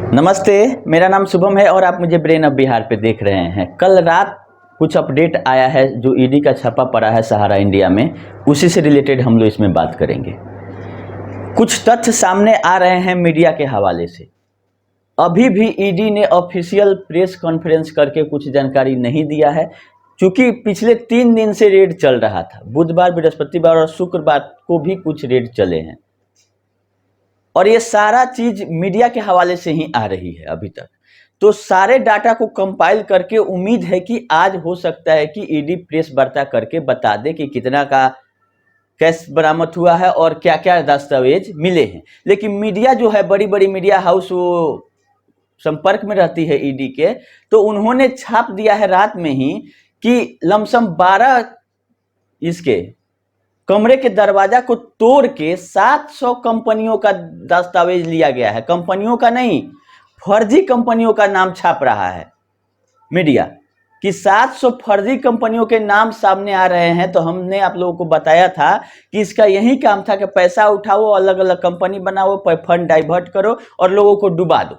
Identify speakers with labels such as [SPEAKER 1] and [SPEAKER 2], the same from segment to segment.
[SPEAKER 1] नमस्ते, मेरा नाम शुभम है और आप मुझे ब्रेन ऑफ बिहार पे देख रहे हैं। कल रात कुछ अपडेट आया है जो ईडी का छापा पड़ा है सहारा इंडिया में, उसी से रिलेटेड हम लोग इसमें बात करेंगे। कुछ तथ्य सामने आ रहे हैं मीडिया के हवाले से। अभी भी ईडी ने ऑफिशियल प्रेस कॉन्फ्रेंस करके कुछ जानकारी नहीं दिया है, क्योंकि पिछले 3 दिन से रेड चल रहा था। बुधवार, बृहस्पतिवार और शुक्रवार को भी कुछ रेड चले हैं और ये सारा चीज मीडिया के हवाले से ही आ रही है अभी तक। तो सारे डाटा को कंपाइल करके उम्मीद है कि आज हो सकता है कि ईडी प्रेस वार्ता करके बता दे कि कितना का कैश बरामद हुआ है और क्या क्या दस्तावेज मिले हैं। लेकिन मीडिया जो है, बड़ी बड़ी मीडिया हाउस वो संपर्क में रहती है ईडी के, तो उन्होंने छाप दिया है रात में ही कि लमसम 12 इसके कमरे के दरवाजा को तोड़ के 700 कंपनियों का दस्तावेज लिया गया है। कंपनियों का नहीं, फर्जी कंपनियों का नाम छाप रहा है मीडिया कि 700 फर्जी कंपनियों के नाम सामने आ रहे हैं। तो हमने आप लोगों को बताया था कि इसका यही काम था कि पैसा उठाओ, अलग अलग कंपनी बनाओ, फंड डाइवर्ट करो और लोगों को डुबा दो।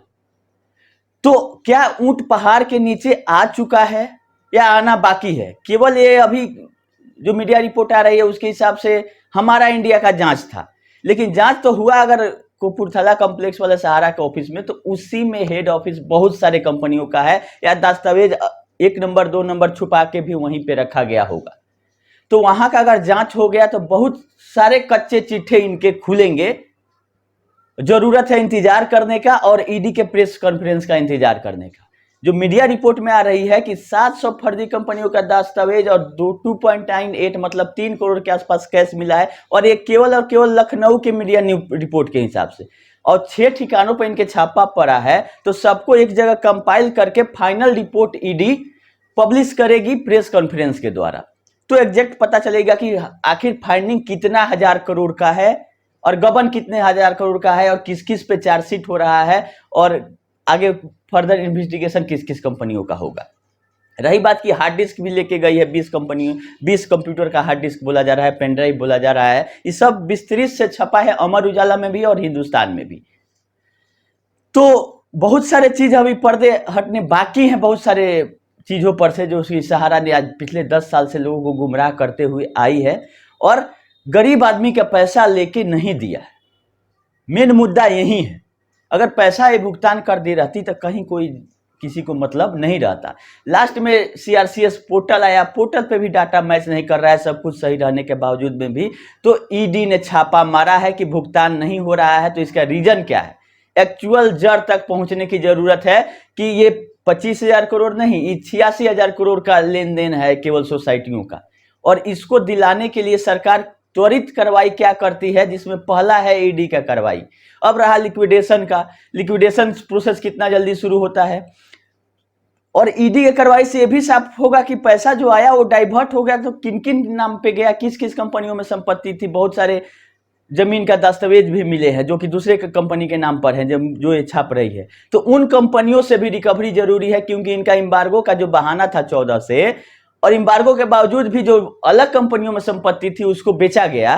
[SPEAKER 1] तो क्या ऊंट पहाड़ के नीचे आ चुका है या आना बाकी है? केवल ये अभी जो मीडिया रिपोर्ट आ रही है उसके हिसाब से हमारा इंडिया का जांच था, लेकिन जांच तो हुआ अगर कपूरथला कॉम्प्लेक्स वाले सहारा के ऑफिस में, तो उसी में हेड ऑफिस बहुत सारे कंपनियों का है, या दस्तावेज 1 नंबर 2 नंबर छुपा के भी वहीं पे रखा गया होगा। तो वहां का अगर जांच हो गया तो बहुत सारे कच्चे चिट्ठे इनके खुलेंगे। जरूरत है इंतजार करने का और ईडी के प्रेस कॉन्फ्रेंस का इंतजार करने का। जो मीडिया रिपोर्ट में आ रही है कि 700 फर्जी कंपनियों का दस्तावेज और 2.98 मतलब 3 करोड़ के आसपास कैश मिला है, और ये केवल और केवल लखनऊ के मीडिया रिपोर्ट के हिसाब से। और 6 ठिकानों पर इनके छापा पड़ा है, तो सबको एक जगह कंपाइल करके फाइनल रिपोर्ट ईडी पब्लिश करेगी प्रेस कॉन्फ्रेंस के द्वारा। तो एग्जैक्ट पता चलेगा कि आखिर फाइंडिंग कितना हजार करोड़ का है और गबन कितने हजार करोड़ का है और किस किस पे चार्जशीट हो रहा है और आगे फर्दर इन्वेस्टिगेशन किस किस कंपनियों का होगा। रही बात की हार्ड डिस्क भी लेके गई है 20 कंपनियों, 20 कंप्यूटर का हार्ड डिस्क बोला जा रहा है, पेन ड्राइव बोला जा रहा है। ये सब विस्तृत से छपा है अमर उजाला में भी और हिंदुस्तान में भी। तो बहुत सारे चीज अभी पर्दे हटने बाकी हैं, बहुत सारे चीजों पर से जो सहारा ने आज पिछले 10 साल से लोगों को गुमराह करते हुए आई है और गरीब आदमी का पैसा लेके नहीं दिया है। मेन मुद्दा यही है। अगर पैसा ये भुगतान कर दी रहती तो कहीं कोई किसी को मतलब नहीं रहता। लास्ट में सीआरसीएस पोर्टल आया, पोर्टल पे भी डाटा मैच नहीं कर रहा है, सब कुछ सही रहने के बावजूद में भी तो ईडी ने छापा मारा है कि भुगतान नहीं हो रहा है। तो इसका रीजन क्या है? एक्चुअल जड़ तक पहुंचने की जरूरत है कि ये 25,000 करोड़ नहीं, ये 86,000 करोड़ का लेन देन है केवल सोसाइटियों का। और इसको दिलाने के लिए सरकार त्वरित कार्रवाई क्या करती है, जिसमें पहला है ईडी का कार्रवाई। अब रहा लिक्विडेशन का, लिक्विडेशन प्रोसेस कितना जल्दी शुरू होता है। और ईडी के कार्रवाई से यह भी साफ होगा कि पैसा जो आया वो डाइवर्ट हो गया तो किन किन नाम पे गया, किस किस कंपनियों में संपत्ति थी। बहुत सारे जमीन का दस्तावेज भी मिले हैं जो कि दूसरे कंपनी के नाम पर है, जो ये छाप रही है। तो उन कंपनियों से भी रिकवरी जरूरी है, क्योंकि इनका एम्बार्गो का जो बहाना था 14 से, और एम्बार्गो के बावजूद भी जो अलग कंपनियों में संपत्ति थी उसको बेचा गया।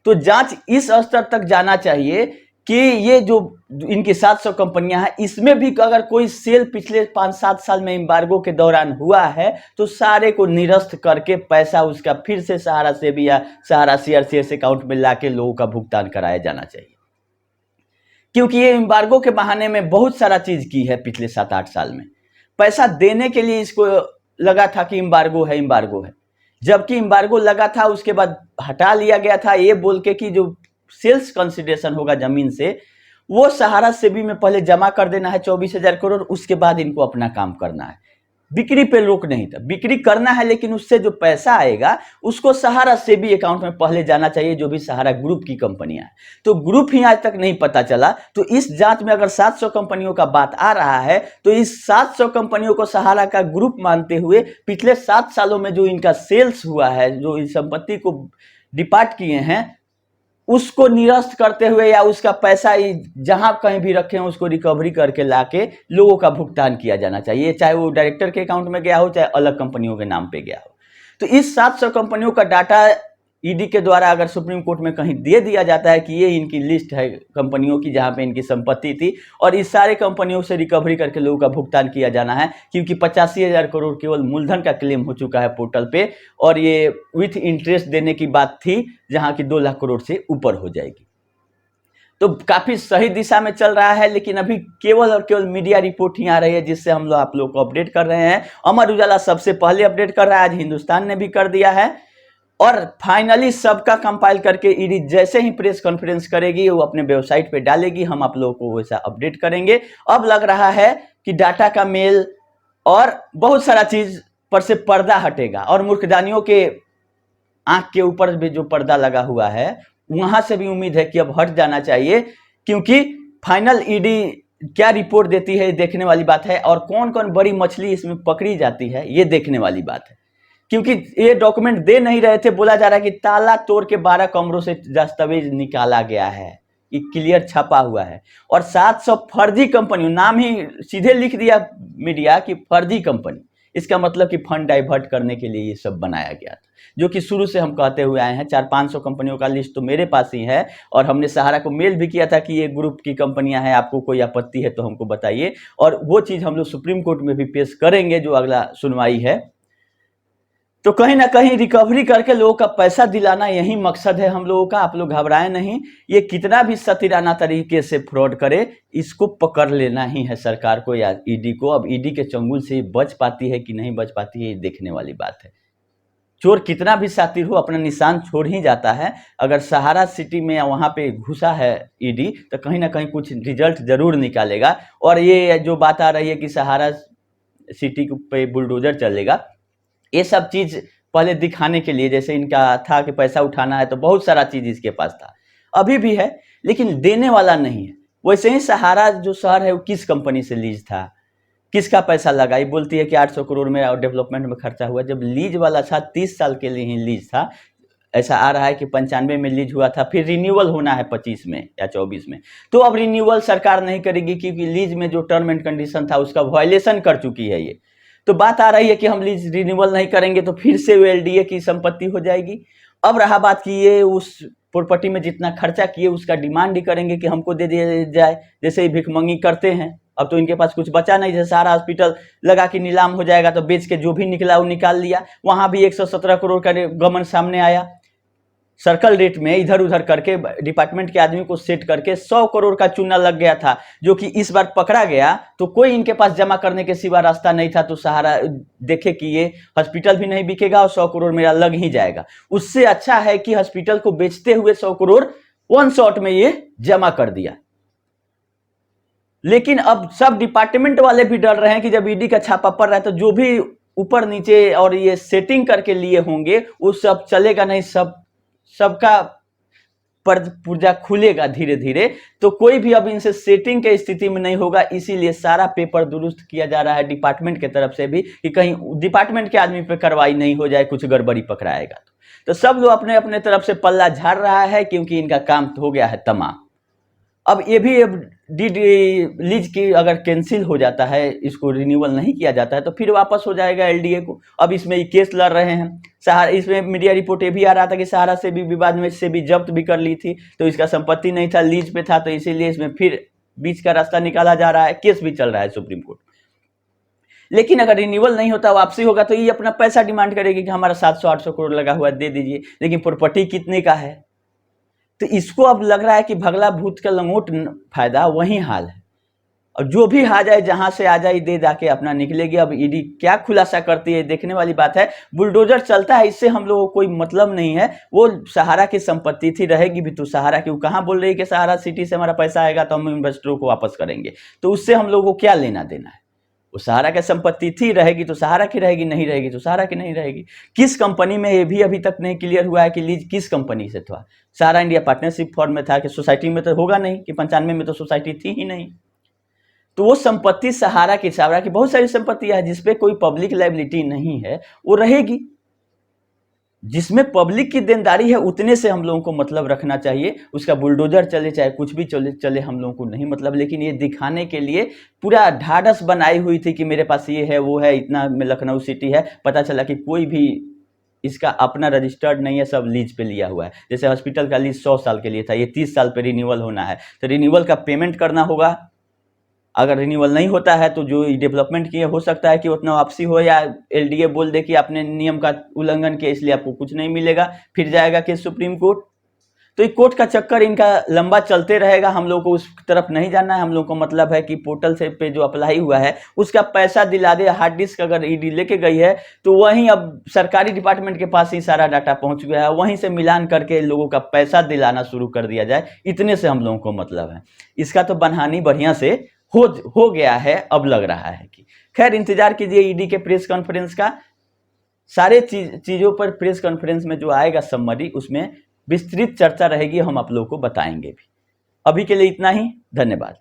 [SPEAKER 1] तो जांच इस स्तर तक जाना चाहिए कि ये जो इनकी 700 कंपनियां हैं, इसमें भी अगर कोई सेल पिछले 5-7 साल में एम्बार्गो के दौरान हुआ है तो सारे को निरस्त करके पैसा उसका फिर से सहारा से भी या सहारा सीआरसीएस अकाउंट में लाके लोगों का भुगतान कराया जाना चाहिए। क्योंकि ये एम्बार्गो के बहाने में बहुत सारा चीज की है पिछले 7-8 साल में। पैसा देने के लिए इसको लगा था कि एम्बार्गो है, एम्बार्गो है, जबकि एम्बार्गो लगा था उसके बाद हटा लिया गया था ये बोल के कि जो सेल्स कंसिडरेशन होगा जमीन से वो सहारा सेबी में पहले जमा कर देना है 24,000 करोड़, उसके बाद इनको अपना काम करना है। बिक्री पे रोक नहीं था, बिक्री करना है, लेकिन उससे जो पैसा आएगा उसको सहारा सेबी अकाउंट में पहले जाना चाहिए, जो भी सहारा ग्रुप की कंपनियां हैं। तो ग्रुप ही आज तक नहीं पता चला। तो इस जांच में अगर 700 कंपनियों का बात आ रहा है तो इस 700 कंपनियों को सहारा का ग्रुप मानते हुए पिछले 7 सालों में जो इनका सेल्स हुआ है, जो इस संपत्ति को डिपार्ट किए हैं, उसको निरस्त करते हुए या उसका पैसा जहां कहीं भी रखे हैं उसको रिकवरी करके लाके लोगों का भुगतान किया जाना चाहिए, चाहे वो डायरेक्टर के अकाउंट में गया हो चाहे अलग कंपनियों के नाम पे गया हो। तो इस 700 कंपनियों का डाटा ईडी के द्वारा अगर सुप्रीम कोर्ट में कहीं दे दिया जाता है कि ये इनकी लिस्ट है कंपनियों की जहां पे इनकी संपत्ति थी और इस सारे कंपनियों से रिकवरी करके लोगों का भुगतान किया जाना है, क्योंकि 85,000 करोड़ केवल मूलधन का क्लेम हो चुका है पोर्टल पे और ये विथ इंटरेस्ट देने की बात थी जहां की 2 लाख करोड़ से ऊपर हो जाएगी। तो काफी सही दिशा में चल रहा है, लेकिन अभी केवल और केवल मीडिया रिपोर्ट ही आ रही है जिससे हम लोग आप लोग को अपडेट कर रहे हैं। अमर उजाला सबसे पहले अपडेट कर रहा है, आज हिंदुस्तान ने भी कर दिया है और फाइनली सबका कंपाइल करके ईडी जैसे ही प्रेस कॉन्फ्रेंस करेगी वो अपने वेबसाइट पे डालेगी, हम आप लोगों को वैसा अपडेट करेंगे। अब लग रहा है कि डाटा का मेल और बहुत सारा चीज पर से पर्दा हटेगा और मूर्खदानियों के आंख के ऊपर भी जो पर्दा लगा हुआ है वहां से भी उम्मीद है कि अब हट जाना चाहिए, क्योंकि फाइनल ईडी क्या रिपोर्ट देती है देखने वाली बात है और कौन कौन बड़ी मछली इसमें पकड़ी जाती है ये देखने वाली बात है। क्योंकि ये डॉक्यूमेंट दे नहीं रहे थे, बोला जा रहा है कि ताला तोड़ के 12 कमरों से दस्तावेज निकाला गया है, ये क्लियर छपा हुआ है और 700 फर्जी कंपनी, नाम ही सीधे लिख दिया मीडिया कि फर्जी कंपनी, इसका मतलब कि फंड डाइवर्ट करने के लिए ये सब बनाया गया था, जो कि शुरू से हम कहते हुए आए हैं। 400-500 कंपनियों का लिस्ट तो मेरे पास ही है और हमने सहारा को मेल भी किया था कि ये ग्रुप की कंपनियां हैं, आपको कोई आपत्ति है तो हमको बताइए, और वो चीज हम लोग सुप्रीम कोर्ट में भी पेश करेंगे जो अगला सुनवाई है। तो कहीं ना कहीं रिकवरी करके लोगों का पैसा दिलाना यही मकसद है हम लोगों का। आप लोग घबराएं नहीं, ये कितना भी सतीराना तरीके से फ्रॉड करे इसको पकड़ लेना ही है सरकार को या ईडी को। अब ईडी के चंगुल से बच पाती है कि नहीं बच पाती है ये देखने वाली बात है। चोर कितना भी शातिर हो अपना निशान छोड़ ही जाता है। अगर सहारा सिटी में वहां पे घुसा है ईडी तो कहीं ना कहीं कुछ रिजल्ट जरूर निकालेगा। और ये जो बात आ रही है कि सहारा सिटी पे बुलडोजर चलेगा, ये सब चीज पहले दिखाने के लिए, जैसे इनका था कि पैसा उठाना है तो बहुत सारा चीज इसके पास था, अभी भी है, लेकिन देने वाला नहीं है। वैसे ही सहारा जो शहर है वो किस कंपनी से लीज था, किसका पैसा लगा, ये बोलती है कि 800 करोड़ में डेवलपमेंट में खर्चा हुआ। जब लीज वाला था 30 साल के लिए ही लीज था, ऐसा आ रहा है कि 95 में लीज हुआ था, फिर रिन्यूअल होना है 25 में या 24 में। तो अब रिन्यूअल सरकार नहीं करेगी क्योंकि लीज में जो टर्म एंड कंडीशन था उसका वायलेशन कर चुकी है ये। तो बात आ रही है कि हम लीज रिन्यूअल नहीं करेंगे तो फिर से वो एलडीए की संपत्ति हो जाएगी। अब रहा बात कि ये उस प्रॉपर्टी में जितना खर्चा किए उसका डिमांड ही करेंगे कि हमको दे दिया जाए, जैसे ही भिखमंगी करते हैं। अब तो इनके पास कुछ बचा नहीं, जैसे सारा हॉस्पिटल लगा कि नीलाम हो जाएगा तो बेच के जो भी निकला वो निकाल लिया। वहां भी 117 करोड़ का गमन सामने आया। सर्कल रेट में इधर उधर करके डिपार्टमेंट के आदमी को सेट करके 100 करोड़ का चूना लग गया था, जो कि इस बार पकड़ा गया तो कोई इनके पास जमा करने के सिवा रास्ता नहीं था। तो सहारा देखे कि ये हॉस्पिटल भी नहीं बिकेगा और 100 करोड़ मेरा लग ही जाएगा, उससे अच्छा है कि हॉस्पिटल को बेचते हुए 100 करोड़ वन शॉट में ये जमा कर दिया। लेकिन अब सब डिपार्टमेंट वाले भी डर रहे हैं कि जब ईडी का छापा पड़ रहा है तो जो भी ऊपर नीचे और ये सेटिंग करके लिए होंगे वो सब चलेगा नहीं, सबका पुर्जा खुलेगा धीरे धीरे। तो कोई भी अब इनसे सेटिंग के स्थिति में नहीं होगा, इसीलिए सारा पेपर दुरुस्त किया जा रहा है डिपार्टमेंट के तरफ से भी कि कहीं डिपार्टमेंट के आदमी पे कार्रवाई नहीं हो जाए, कुछ गड़बड़ी पकड़ाएगा तो सब लोग अपने अपने तरफ से पल्ला झाड़ रहा है क्योंकि इनका काम हो गया है तमाम। अब ये भी लीज की अगर कैंसिल हो जाता है, इसको रिन्यूअल नहीं किया जाता है तो फिर वापस हो जाएगा एलडीए को। अब इसमें ये केस लड़ रहे हैं सहारा, इसमें मीडिया रिपोर्ट ये भी आ रहा था कि सहारा से भी विवाद में से भी जब्त भी कर ली थी, तो इसका संपत्ति नहीं था, लीज पे था, तो इसीलिए इसमें फिर बीच का रास्ता निकाला जा रहा है, केस भी चल रहा है सुप्रीम कोर्ट। लेकिन अगर रिन्यूअल नहीं होता, वापसी होगा, तो ये अपना पैसा डिमांड करेगी कि हमारा 700-800 करोड़ लगा हुआ दे दीजिए, लेकिन प्रॉपर्टी कितने का है। तो इसको अब लग रहा है कि भगला भूत का लंगोट फायदा, वही हाल है। और जो भी आ जाए, जहां से आ जाए, दे जाके अपना निकलेगी। अब ईडी क्या खुलासा करती है देखने वाली बात है। बुलडोजर चलता है, इससे हम लोगों को कोई मतलब नहीं है, वो सहारा की संपत्ति थी, रहेगी भी तो सहारा की। वो कहाँ बोल रही है कि सहारा सिटी से हमारा पैसा आएगा तो हम इन्वेस्टरों को वापस करेंगे, तो उससे हम लोगों को क्या लेना देना है। वो सहारा की संपत्ति थी, रहेगी तो सहारा की रहेगी, नहीं रहेगी तो सहारा की नहीं रहेगी। किस कंपनी में, ये भी अभी तक नहीं क्लियर हुआ है कि लीज किस कंपनी से था। सहारा इंडिया पार्टनरशिप फॉर्म में था कि सोसाइटी में तो होगा नहीं, कि 95 में तो सोसाइटी थी ही नहीं। तो वो संपत्ति सहारा की बहुत सारी संपत्तियां है जिसपे कोई पब्लिक लायबिलिटी नहीं है, वो रहेगी। जिसमें पब्लिक की देनदारी है उतने से हम लोगों को मतलब रखना चाहिए। उसका बुलडोजर चले चाहे कुछ भी चले हम लोगों को नहीं मतलब। लेकिन ये दिखाने के लिए पूरा ढाढ़स बनाई हुई थी कि मेरे पास ये है वो है, इतना में लखनऊ सिटी है। पता चला कि कोई भी इसका अपना रजिस्टर्ड नहीं है, सब लीज पे लिया हुआ है। जैसे हॉस्पिटल का लीज 100 साल के लिए था, ये 30 साल पे रिन्यूअल होना है, तो रिन्यूअल का पेमेंट करना होगा। अगर रिन्यूअल नहीं होता है तो जो डेवलपमेंट किए हो सकता है कि उतना वापसी हो, या एलडीए बोल दे कि आपने नियम का उल्लंघन किया इसलिए आपको कुछ नहीं मिलेगा, फिर जाएगा केस सुप्रीम कोर्ट। तो ये कोर्ट का चक्कर इनका लंबा चलते रहेगा। हम लोग को उस तरफ नहीं जाना है। हम लोग को मतलब है कि पोर्टल से पे जो अप्लाई हुआ है उसका पैसा दिला दे। हार्ड डिस्क अगर ईडी लेके गई है तो वहीं अब सरकारी डिपार्टमेंट के पास ही सारा डाटा पहुंच गया है, वहीं से मिलान करके लोगों का पैसा दिलाना शुरू कर दिया जाए, इतने से हम लोगों को मतलब है। इसका तो बनहानी बढ़िया से हो गया है, अब लग रहा है कि खैर इंतजार कीजिए ईडी के प्रेस कॉन्फ्रेंस का। सारे चीजों पर प्रेस कॉन्फ्रेंस में जो आएगा समरी, उसमें विस्तृत चर्चा रहेगी, हम आप लोगों को बताएंगे भी। अभी के लिए इतना ही, धन्यवाद।